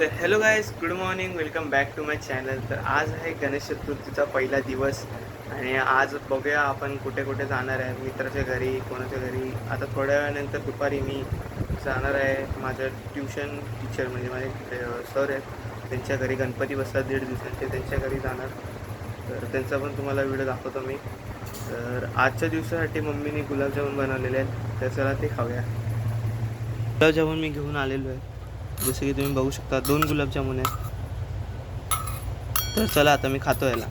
तर hello guys, good morning, welcome back to my channel. तर आज आहे गणेश चतुर्थीचा पहिला दिवस आणि आज बघूया आपण कुठे कुठे जाणार आहे. मित्राच्या घरी, कोणाच्या घरी. आता थोड्या वेळानंतर दुपारी मी जाणार आहे माझं ट्युशन टीचर म्हणजे माझे सर आहेत त्यांच्या घरी. गणपती बसतात 1.5 दिवसांचे, त्यांच्या घरी जाणार. तर त्यांचा पण तुम्हाला व्हिडिओ दाखवतो मी. तर आजच्या दिवसासाठी मम्मीने गुलाबजामुन बनवलेले आहेत, तर चला ते खाऊया. गुलाबजामुन मी घेऊन आलेलो आहे, जसं की तुम्ही बघू शकता 2 गुलाबजामुन आहेत. तर चला आता मी खातो याला.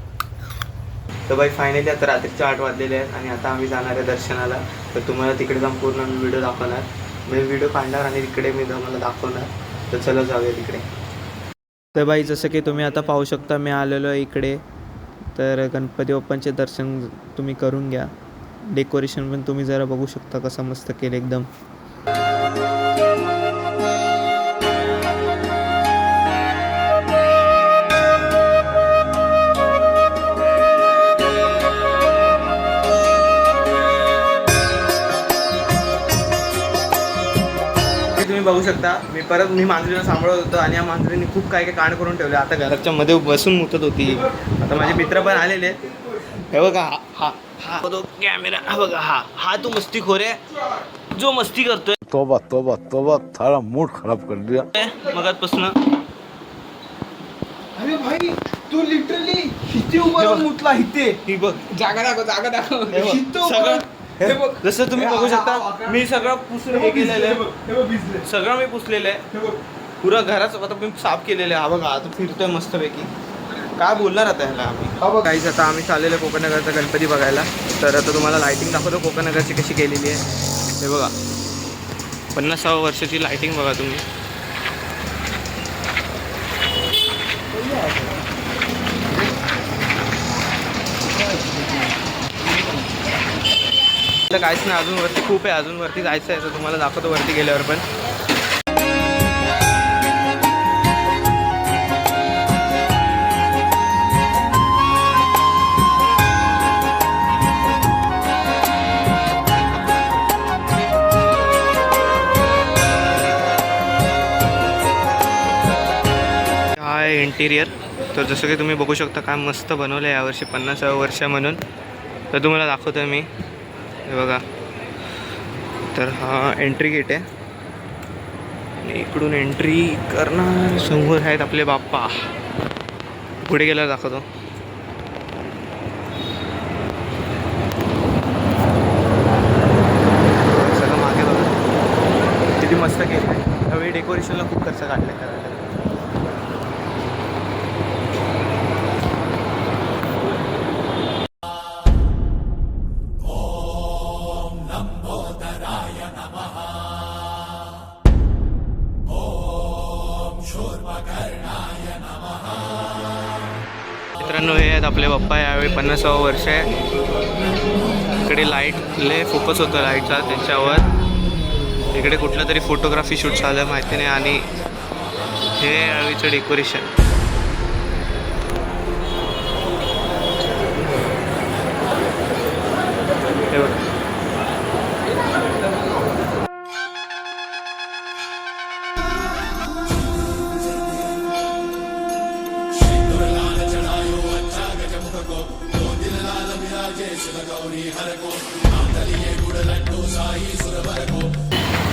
तर बाई फायनली आता रात्रीचे 8 वाजलेले आहेत आणि आता आम्ही जाणार आहे दर्शनाला. तर तुम्हाला तिकडे जाऊन पूर्ण मी व्हिडिओ दाखवणार, मी व्हिडिओ काढणार आणि तिकडे मी तुम्हाला दाखवणार. तर चला जाऊया तिकडे. तर बाई जसं की तुम्ही आता पाहू शकता मी आलेलो आहे इकडे. तर गणपती बाप्पांचे दर्शन तुम्ही करून घ्या. डेकोरेशन पण तुम्ही जरा बघू शकता कसं मस्त केलं एकदम. तुम्ही बघू शकता मी मांजरीला सांभाळत होतो आणि या मांजरीने खूप काय काय कांड करून ठेवले. आता घराच्या मध्ये बसून मुतत होती. आता माझे मित्र पण आलेले आहेत. हे बघा, हा हा तो कॅमेरा, हा बघा, हा तो मस्तीखोर आहे जो मस्ती करतोय. तोबा तोबा तोबा, थारा मूड खराब कर दिया मगातपासून. अरे भाई तू लिटरली हिते उभा राहून मुतला. हिते ही बघ, जागा दाखव हे बघ, हिते उभा सगळं राहून- हे बघ. जसं तुम्ही बघू शकता मी सगळं पुसून हे केलेलं आहे. हे बघ भिजले. सगळं मी पुसलेलं आहे. हे बघ. पुरा घराचं आता मी साफ केलेलं आहे. हा बघा, आता फिरतोय मस्तपैकी. काय बोलणार आता ह्याला आम्ही. काहीच आता आम्ही चाललेलो कोकणनगरचा गणपती बघायला. तर आता तुम्हाला लायटिंग दाखवतो कोकणनगरची कशी केलेली आहे. हे बघा, 50व्या वर्षाची लायटिंग बघा तुम्ही. काहीच नाही, अजून वरती खूप आहे, अजून वरती जायचं आहे. तर तुम्हाला दाखवतो वरती गेल्यावर पण. हा आहे इंटिरियर. तर जसं की तुम्ही बघू शकता काय मस्त बनवलं आहे यावर्षी 50व्या वर्ष म्हणून. तर तुम्हाला दाखवतो आहे मी. हे बघा, तर हा एंट्री गेट आहे आणि इकडून एंट्री करणार. समोर आहेत आपले बाप्पा. पुढे गेल्यावर दाखवतो. सगळं मागे बघा किती मस्त केलं आहे. त्यावेळी डेकोरेशनला खूप खर्च काढला करायला. मित्रांनो, हे आहेत आपले बाप्पा. यावेळी 50वं वर्ष आहे. इकडे लाईट लय फोकस होतं लाईटचा त्यांच्यावर. इकडे कुठलं तरी फोटोग्राफी शूट झालं माहिती नाही. आणि हे यावेळीचं डेकोरेशन. हे बघा,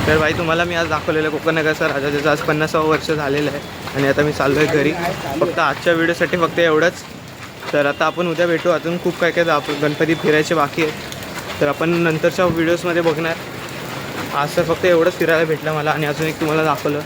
तर भाई तुम्हाला मी आज दाखवलेलं कोकणनगरचा राजा, ज्याचं आज 50वं वर्ष झालेलं आहे. आणि आता मी चाललो आहे घरी. फक्त आजच्या व्हिडिओसाठी फक्त एवढंच. तर आता आपण उद्या भेटू. अजून खूप काय काय आपण गणपती फिरायचे बाकी आहेत, तर आपण नंतरच्या व्हिडिओजमध्ये बघणार. आज तर फक्त एवढंच फिरायला भेटलं मला. आणि अजून एक तुम्हाला दाखवलं.